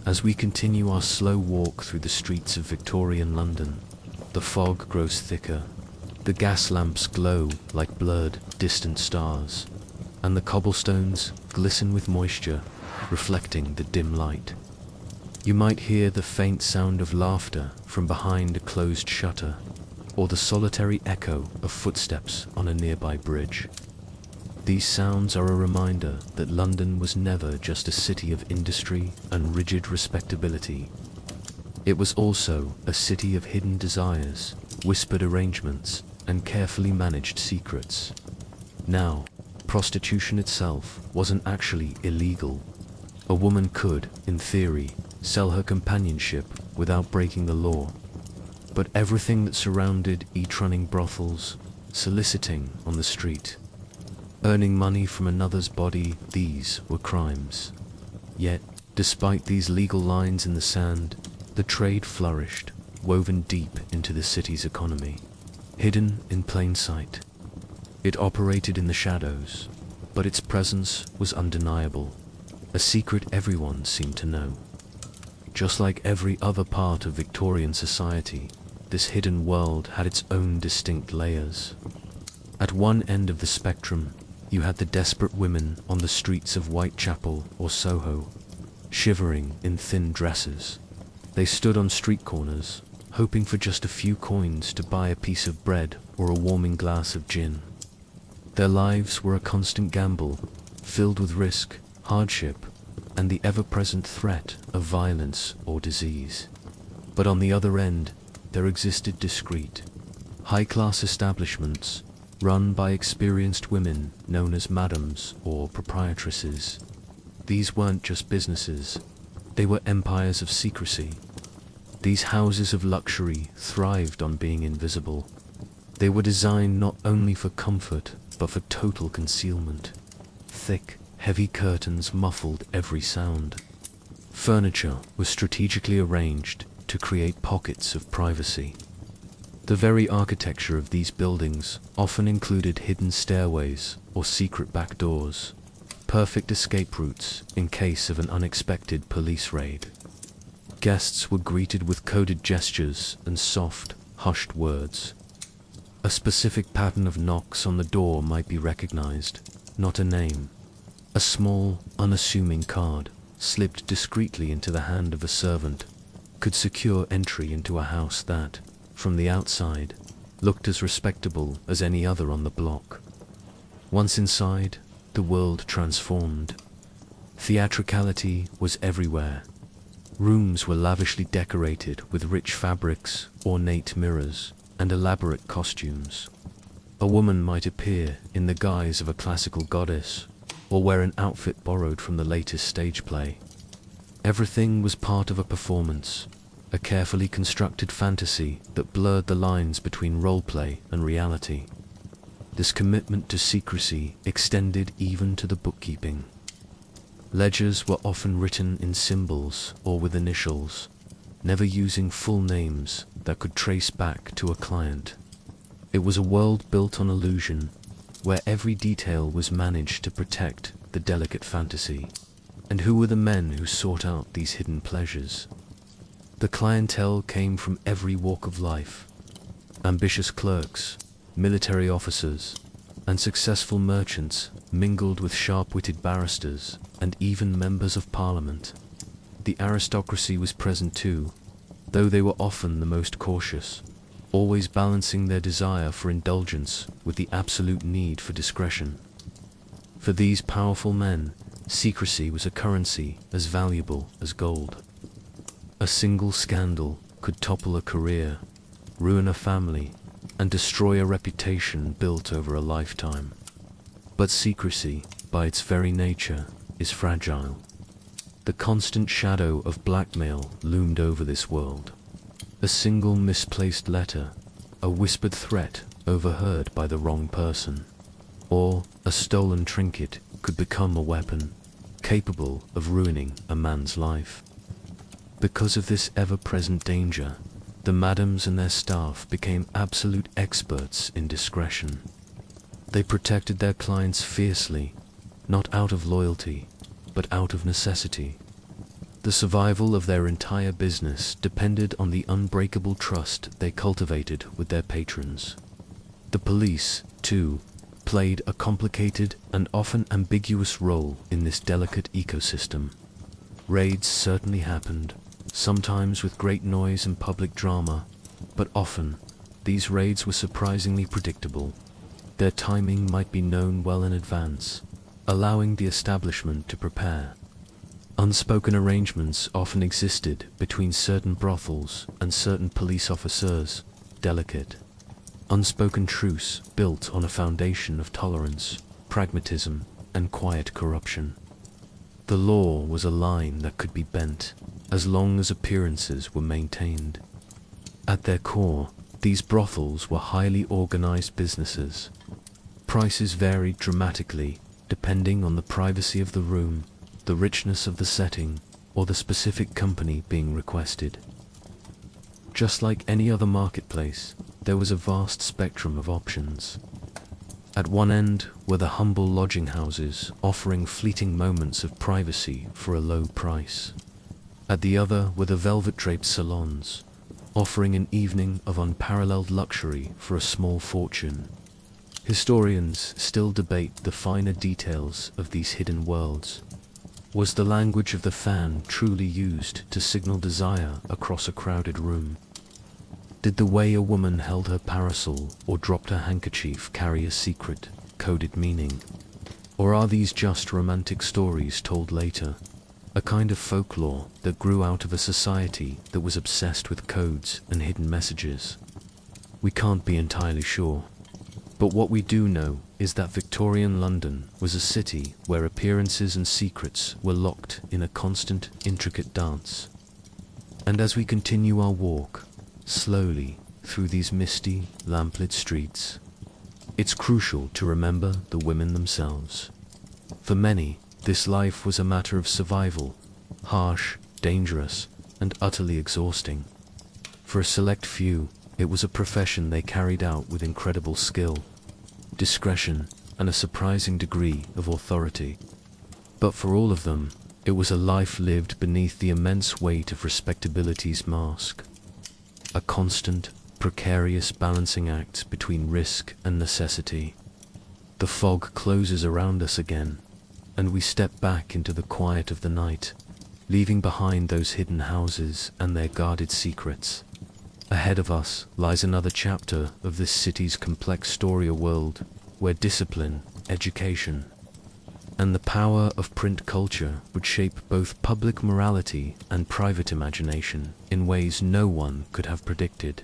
As we continue our slow walk through the streets of Victorian London, the fog grows thicker, the gas lamps glow like blurred, distant stars, and the cobblestones glisten with moisture, reflecting the dim light. You might hear the faint sound of laughter from behind a closed shutter, or the solitary echo of footsteps on a nearby bridge. These sounds are a reminder that London was never just a city of industry and rigid respectability. It was also a city of hidden desires, whispered arrangements, and carefully managed secrets. Now, prostitution itself wasn't actually illegal. A woman could, in theory, sell her companionship without breaking the law. But everything that surrounded each-running brothels, soliciting on the street, earning money from another's body, these were crimes. Yet, despite these legal lines in the sand, the trade flourished, woven deep into the city's economy, hidden in plain sight. It operated in the shadows, but its presence was undeniable, a secret everyone seemed to know. Just like every other part of Victorian society, this hidden world had its own distinct layers. At one end of the spectrum, you had the desperate women on the streets of Whitechapel or Soho, shivering in thin dresses. They stood on street corners, hoping for just a few coins to buy a piece of bread or a warming glass of gin. Their lives were a constant gamble, filled with risk, hardship, and the ever-present threat of violence or disease. But on the other end, there existed discreet, high-class establishments run by experienced women known as madams or proprietresses. These weren't just businesses, they were empires of secrecy. These houses of luxury thrived on being invisible. They were designed not only for comfort, but for total concealment. Thick, heavy curtains muffled every sound. Furniture was strategically arranged to create pockets of privacy. The very architecture of these buildings often included hidden stairways or secret back doors, perfect escape routes in case of an unexpected police raid. Guests were greeted with coded gestures and soft, hushed words. A specific pattern of knocks on the door might be recognized, not a name. A small, unassuming card, slipped discreetly into the hand of a servant, could secure entry into a house that, from the outside, looked as respectable as any other on the block. Once inside, the world transformed. Theatricality was everywhere. Rooms were lavishly decorated with rich fabrics, ornate mirrors, and elaborate costumes. A woman might appear in the guise of a classical goddess, or wear an outfit borrowed from the latest stage play. Everything was part of a performance, a carefully constructed fantasy that blurred the lines between roleplay and reality. This commitment to secrecy extended even to the bookkeeping. Ledgers were often written in symbols or with initials, never using full names that could trace back to a client. It was a world built on illusion, where every detail was managed to protect the delicate fantasy. And who were the men who sought out these hidden pleasures? The clientele came from every walk of life. Ambitious clerks, military officers, and successful merchants mingled with sharp-witted barristers and even members of parliament. The aristocracy was present too, though they were often the most cautious, always balancing their desire for indulgence with the absolute need for discretion. For these powerful men, secrecy was a currency as valuable as gold. A single scandal could topple a career, ruin a family, and destroy a reputation built over a lifetime. But secrecy, by its very nature, is fragile. The constant shadow of blackmail loomed over this world. A single misplaced letter, a whispered threat overheard by the wrong person, or a stolen trinket could become a weapon, capable of ruining a man's life. Because of this ever-present danger, the madams and their staff became absolute experts in discretion. They protected their clients fiercely, not out of loyalty, but out of necessity. The survival of their entire business depended on the unbreakable trust they cultivated with their patrons. The police, too, played a complicated and often ambiguous role in this delicate ecosystem. Raids certainly happened, sometimes with great noise and public drama, but often these raids were surprisingly predictable. Their timing might be known well in advance, allowing the establishment to prepare. Unspoken arrangements often existed between certain brothels and certain police officers, delicate. Unspoken truce built on a foundation of tolerance, pragmatism, and quiet corruption. The law was a line that could be bent, as long as appearances were maintained. At their core, these brothels were highly organized businesses. Prices varied dramatically, depending on the privacy of the room, the richness of the setting, or the specific company being requested. Just like any other marketplace, there was a vast spectrum of options. At one end were the humble lodging houses offering fleeting moments of privacy for a low price. At the other were the velvet-draped salons, offering an evening of unparalleled luxury for a small fortune. Historians still debate the finer details of these hidden worlds. Was the language of the fan truly used to signal desire across a crowded room? Did the way a woman held her parasol or dropped her handkerchief carry a secret, coded meaning? Or are these just romantic stories told later, a kind of folklore that grew out of a society that was obsessed with codes and hidden messages? We can't be entirely sure. But what we do know is that Victorian London was a city where appearances and secrets were locked in a constant, intricate dance. And as we continue our walk, slowly through these misty, lamplit streets, it's crucial to remember the women themselves. For many, this life was a matter of survival, harsh, dangerous, and utterly exhausting. For a select few, it was a profession they carried out with incredible skill, discretion, and a surprising degree of authority. But for all of them, it was a life lived beneath the immense weight of respectability's mask. A constant, precarious balancing act between risk and necessity. The fog closes around us again, and we step back into the quiet of the night, leaving behind those hidden houses and their guarded secrets. Ahead of us lies another chapter of this city's complex story, a world where discipline, education, and the power of print culture would shape both public morality and private imagination in ways no one could have predicted.